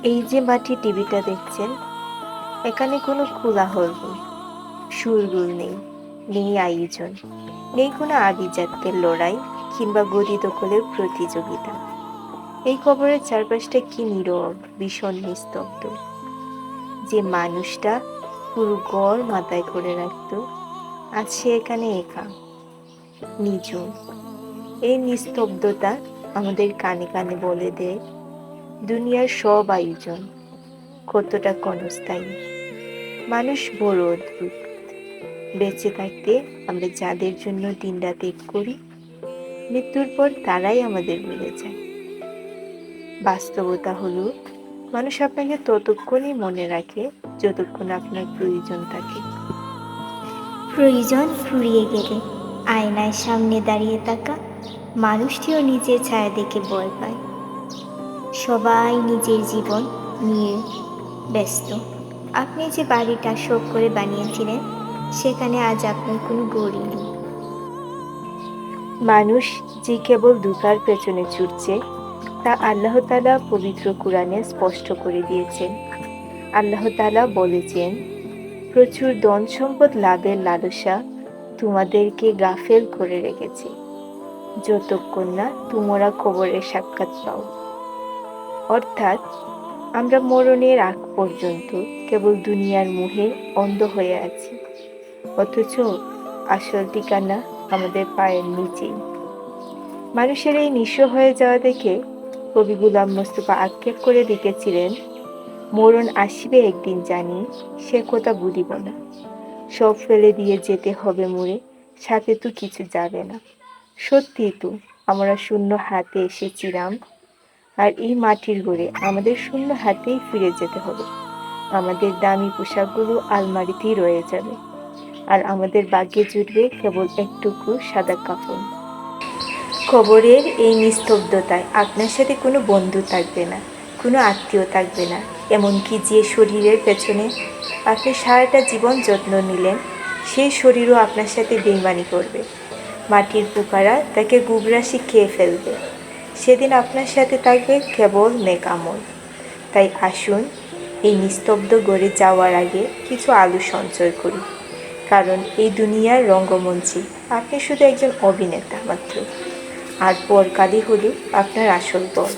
এই যে মাটি টিভিটা দেখছেন, এখানে কোনো কোলাহল নেই, শোরগোল নেই, নেই আয়োজন, নেই কোনো আভিজাত্যের লড়াই কিংবা গদি দখলের প্রতিযোগিতা। এই খবরের চারপাশটা কি নীরব, ভীষণ নিস্তব্ধ। যে মানুষটা পুরো গড় মাথায় করে রাখতো, আজ সে এখানে একা, নিঝুম। এই নিস্তব্ধতা আমাদের কানে কানে বলে দেয়, দুনিয়ার সব আয়োজন কতটা ক্ষণস্থায়ী। মানুষ বড় অদ্ভুত। বেঁচে থাকতে আমরা যাদের জন্য দিনরাত এক করি, মৃত্যুর পর তারাই আমাদের ভুলে যায়। বাস্তবতা হলো, মানুষ আপনাকে ততক্ষণই মনে রাখে যতক্ষণ আপনার প্রয়োজন থাকে। প্রয়োজন ফুরিয়ে গেলে আয়নার সামনে দাঁড়িয়ে থাকা মানুষটিও নিজের ছায়া দেখে ভয় পায়। সবাই নিজের জীবন নিয়ে ব্যস্ত। আপনি যে বাড়িটা শখ করে বানিয়েছিলেন, সেখানে আজ আপনার কোনো গড়ি নেই। মানুষ যে কেবল দুঃখার পেছনে ছুটছে, তা আল্লাহ তাআলা পবিত্র কোরআনে স্পষ্ট করে দিয়েছেন। আল্লাহ তাআলা বলেছেন, প্রচুর ধন সম্পদ লাভের লালসা তোমাদেরকে গাফেল করে রেখেছে, যতক্ষণ না তোমরা কবরের সাক্ষাৎ পাও। অর্থাৎ আমরা মরণের আগ পর্যন্ত কেবল দুনিয়ার মোহে অন্ধ হয়ে আছি, অথচ আসল ঠিকানা আমাদের পায়ের নিচেই। মানুষের এই নিঃস্ব হয়ে যাওয়া দেখে কবি গোলাম মোস্তফা আক্ষেপ করে লিখেছিলেন, মরণ আসিবে একদিন জানি, সে কথা ভুলিব না। সব ফেলে দিয়ে যেতে হবে মরে, সাথে তো কিছু যাবে না। সত্যি তো, আমরা শূন্য হাতে এসেছিলাম, আর এই মাটির ঘরে আমাদের শূন্য হাতেই ফিরে যেতে হবে। আমাদের দামি পোশাকগুলো আলমারিতেই রয়ে যাবে, আর আমাদের ভাগ্যে জুটবে কেবল একটুকু সাদা কাফন। কবরের এই নিস্তব্ধতায় আপনার সাথে কোনো বন্ধু থাকবে না, কোনো আত্মীয় থাকবে না, এমনকি যে শরীরের পেছনে আপনি সারাটা জীবন যত্ন নিলেন, সেই শরীরও আপনার সাথে বেইমানি করবে। মাটির পোকারা তাকে গুবরাশি খেয়ে ফেলবে। সেদিন আপনার সাথে থাকবে কেবল নেক আমল। তাই আসুন, এই নিস্তব্ধ গড়ে যাওয়ার আগে কিছু আলো সঞ্চয় করি, কারণ এই দুনিয়ার রঙ্গমঞ্চে আপনি শুধু একজন অভিনেতা মাত্র, আর পরকালই হলো আপনার আসল বল।